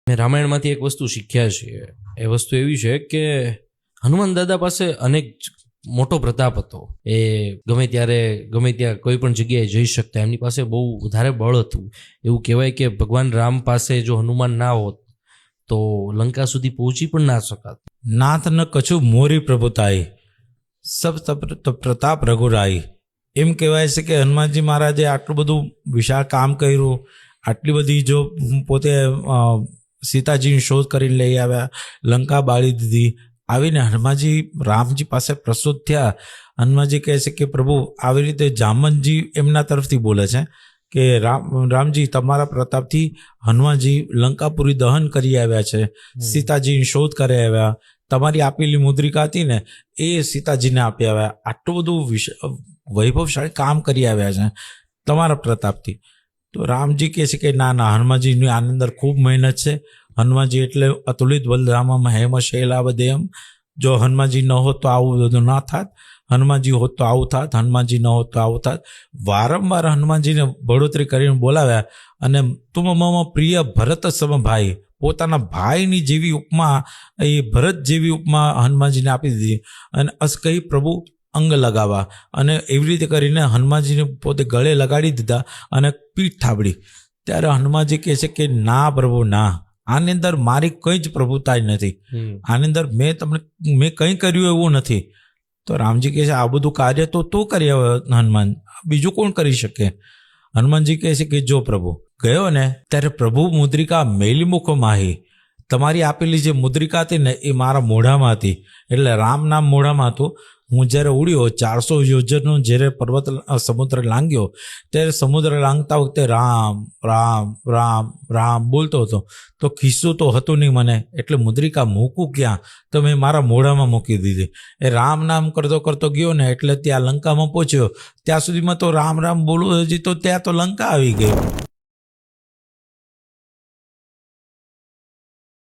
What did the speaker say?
મેં રામાયણમાંથી એક વસ્તુ શીખ્યા છીએ. એ વસ્તુ એવી છે કે હનુમાન દાદા પાસે અનેક મોટો પ્રતાપ હતો. એ ગમે ત્યારે ગમે ત્યાં કોઈ પણ જગ્યાએ જઈ શકતા. એમની પાસે બહુ વધારે બળ હતું. એવું કહેવાય કે ભગવાન રામ પાસે જો હનુમાન ના હોત તો લંકા સુધી પહોંચી પણ ના શકાત. નાથ ન કછુ મોરી પ્રભુતાઈ, સબ પ્રતાપ રઘુરાઈ. એમ કહેવાય છે કે હનુમાનજી મહારાજે આટલું બધું વિશાળ કામ કર્યું, આટલી બધી જો પોતે સીતાજીની શોધ કરીને લઈ આવ્યા, લંકા બાળી દીધી. આવીને હનુમાનજી રામજી પાસે પ્રસ્તુત થયા. હનુમાનજી કહે છે કે પ્રભુ આવી રીતે જામનજી એમના તરફથી બોલે છે કે રામજી તમારા પ્રતાપથી હનુમાનજી લંકાપુરી દહન કરી આવ્યા છે, સીતાજીની શોધ કરી આવ્યા, તમારી આપેલી મુદ્રિકા હતી ને એ સીતાજીને આપી આવ્યા. આટલું બધું વૈભવશાળી કામ કરી આવ્યા છે તમારા પ્રતાપથી. તો રામજી કહે છે કે ના ના, હનુમાનજીની આની અંદર ખૂબ મહેનત છે. હનુમાનજી એટલે અતુલિત બલરામમ હેમ શૈલાવદેયમ. જો હનુમાનજી ન હોત તો આવું બધું ના થાત, હનુમાનજી હોત તો આવું થાત, હનુમાનજી ન હોત તો આવું થાત. વારંવાર હનુમાનજીને બળોતરી કરીને બોલાવ્યા. અને તુમ મમ પ્રિય ભરત સમ ભાઈ, પોતાના ભાઈની જેવી ઉપમા, એ ભરત જેવી ઉપમા હનુમાનજીને આપી દીધી. અને અસ કહી પ્રભુ અંગ લગાવવા, અને એવી રીતે કરીને હનુમાનજીને પોતે ગળે લગાડી દીધા અને પીઠ થાબડી. ત્યારે હનુમાનજી કહે છે કે ના પ્રભુ ના, આની અંદર મારી કંઈ જ પ્રભુતા નથી, આની અંદર મેં કંઈ કર્યું એવું નથી. તો રામજી કહે છે આ બધું કાર્ય તો તું કરી હનુમાન, બીજું કોણ કરી શકે? હનુમાનજી કહે છે કે જો પ્રભુ ગયો ને ત્યારે પ્રભુ મુદ્રિકા મેલીમુખ માહી, તમારી આપેલી જે મુદ્રિકા હતી ને એ મારા મોઢામાં હતી, એટલે રામ નામ મોઢામાં હતું. હું જ્યારે ઉડ્યો 400 યોજનનો જ્યારે પર્વત સમુદ્ર લાંગ્યો, ત્યારે સમુદ્ર લાંગતા વખતે રામ રામ રામ રામ બોલતો હતો. તો ખિસ્સું તો હતું નહીં મને, એટલે મુદ્રિકા મૂકું ક્યાં? તો મેં મારા મોઢામાં મૂકી દીધી. એ રામ નામ કરતો કરતો ગયો ને એટલે ત્યાં લંકામાં પહોંચ્યો. ત્યાં સુધીમાં તો રામ રામ બોલવું હજી તો ત્યાં તો લંકા આવી ગઈ.